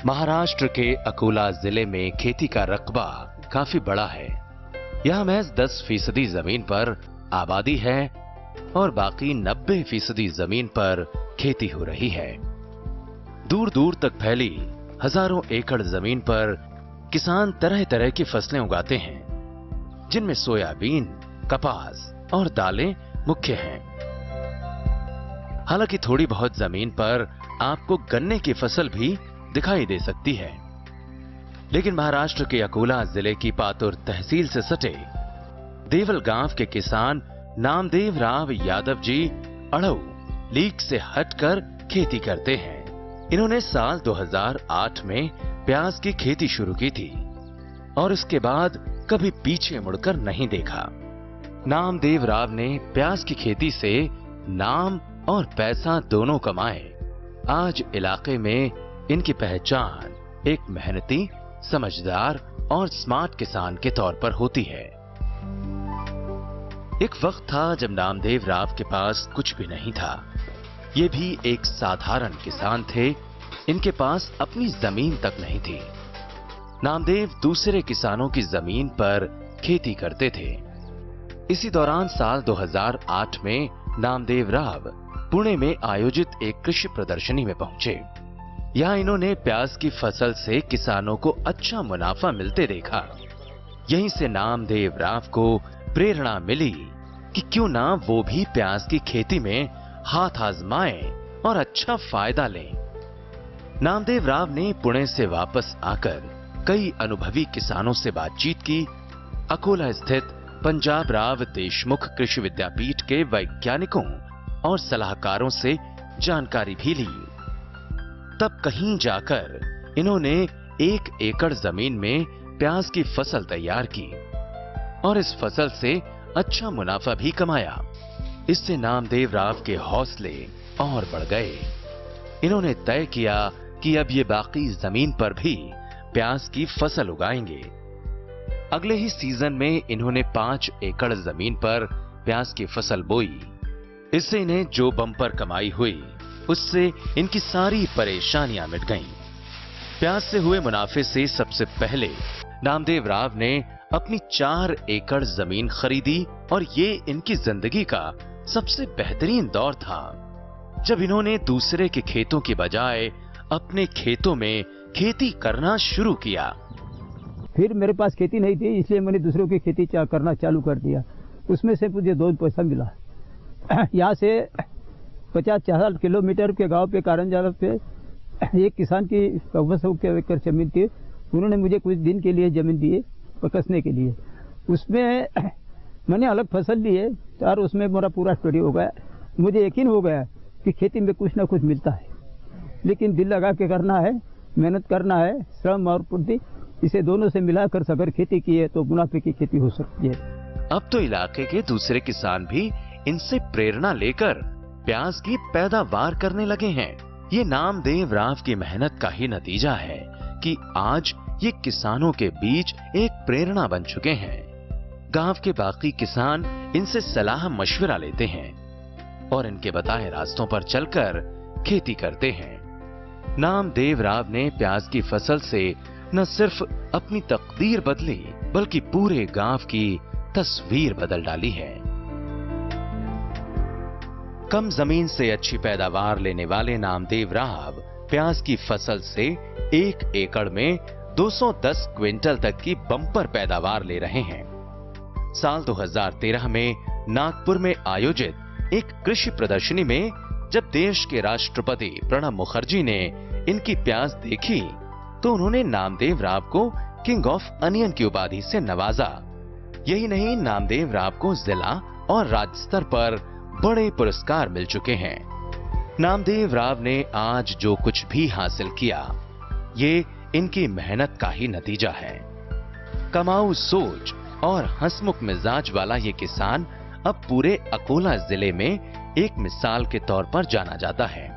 महाराष्ट्र के अकोला जिले में खेती का रकबा काफी बड़ा है। यहाँ महज 10% जमीन पर आबादी है और बाकी 90% जमीन पर खेती हो रही है। दूर दूर तक फैली हजारों एकड़ जमीन पर किसान तरह तरह की फसलें उगाते हैं, जिनमें सोयाबीन, कपास और दालें मुख्य हैं। हालांकि थोड़ी बहुत जमीन पर आपको गन्ने की फसल भी दिखाई दे सकती है, लेकिन महाराष्ट्र के अकोला जिले की पातुर तहसील से सटे देवल गांव के किसान नामदेव राव यादव जी अड़ऊ लीक से हटकर खेती करते हैं। इन्होंने साल 2008 में प्याज की खेती शुरू की थी और उसके बाद कभी पीछे मुड़कर नहीं देखा। नामदेव राव ने प्याज की खेती से नाम और पैसा दोनों कमाए। आज इलाके में इनकी पहचान एक मेहनती, समझदार और स्मार्ट किसान के तौर पर होती है। एक वक्त था जब नामदेव राव के पास कुछ भी नहीं था। ये भी एक साधारण किसान थे। इनके पास अपनी जमीन तक नहीं थी। नामदेव दूसरे किसानों की जमीन पर खेती करते थे। इसी दौरान साल 2008 में नामदेव राव पुणे में आयोजित एक कृषि प्रदर्शनी में पहुंचे। यहाँ इन्होंने प्याज की फसल से किसानों को अच्छा मुनाफा मिलते देखा। यहीं से नामदेव राव को प्रेरणा मिली कि क्यों ना वो भी प्याज की खेती में हाथ आजमाएं और अच्छा फायदा लें। नामदेव राव ने पुणे से वापस आकर कई अनुभवी किसानों से बातचीत की। अकोला स्थित पंजाब राव देशमुख कृषि विद्यापीठ के वैज्ञानिकों और सलाहकारों से जानकारी भी ली। तब कहीं जाकर इन्होंने 1 एकड़ जमीन में प्याज की फसल तैयार की और इस फसल से अच्छा मुनाफा भी कमाया। इससे नामदेव राव के हौसले और बढ़ गए। इन्होंने तय किया कि अब ये बाकी जमीन पर भी प्याज की फसल उगाएंगे। अगले ही सीजन में इन्होंने 5 एकड़ जमीन पर प्याज की फसल बोई। इससे इन्हें जो बम्पर कमाई हुई, उससे इनकी सारी परेशानियां मिट गईं। प्याज से हुए मुनाफे से सबसे पहले नामदेव राव ने अपनी 4 एकड़ जमीन खरीदी और ये इनकी जिंदगी का सबसे बेहतरीन दौर था, जब इन्होंने दूसरे के खेतों की बजाय अपने खेतों में खेती करना शुरू किया। फिर मेरे पास खेती नहीं थी, इसलिए मैंने दूसरों की खेती करना चालू कर दिया। उसमें से मुझे 2 पैसा मिला। यहाँ से 50-60 किलोमीटर के गांव पे कारंजाला पे एक किसान की 100 एकड़ जमीन थी। उन्होंने मुझे कुछ दिन के लिए जमीन दी पकसने के लिए। उसमें मैंने अलग फसल ली है और उसमें मेरा पूरा स्टडी हो गया। मुझे यकीन हो गया कि खेती में कुछ ना कुछ मिलता है, लेकिन दिल लगा के करना है, मेहनत करना है, श्रम और पूर्ति, इसे दोनों से मिलाकर अगर खेती की है तो मुनाफे की खेती हो सकती है। अब तो इलाके के दूसरे किसान भी इनसे प्रेरणा लेकर प्याज की पैदावार करने लगे हैं। ये नामदेव राव की मेहनत का ही नतीजा है कि आज ये किसानों के बीच एक प्रेरणा बन चुके हैं। गांव के बाकी किसान इनसे सलाह मशवरा लेते हैं और इनके बताए रास्तों पर चलकर खेती करते हैं। नामदेव राव ने प्याज की फसल से न सिर्फ अपनी तकदीर बदली, बल्कि पूरे गांव की तस्वीर बदल डाली है। कम जमीन से अच्छी पैदावार लेने वाले नामदेव राव प्याज की फसल से 1 एकड़ में 210 क्विंटल तक की बम्पर पैदावार ले रहे हैं। साल 2013 में नागपुर में आयोजित एक कृषि प्रदर्शनी में जब देश के राष्ट्रपति प्रणब मुखर्जी ने इनकी प्याज देखी, तो उन्होंने नामदेव राव को किंग ऑफ अनियन की उपाधि से नवाजा। यही नहीं, नामदेव राव को जिला और राज्य स्तर पर बड़े पुरस्कार मिल चुके हैं। नामदेव राव ने आज जो कुछ भी हासिल किया, ये इनकी मेहनत का ही नतीजा है। कमाऊ सोच और हंसमुख मिजाज वाला ये किसान अब पूरे अकोला जिले में एक मिसाल के तौर पर जाना जाता है।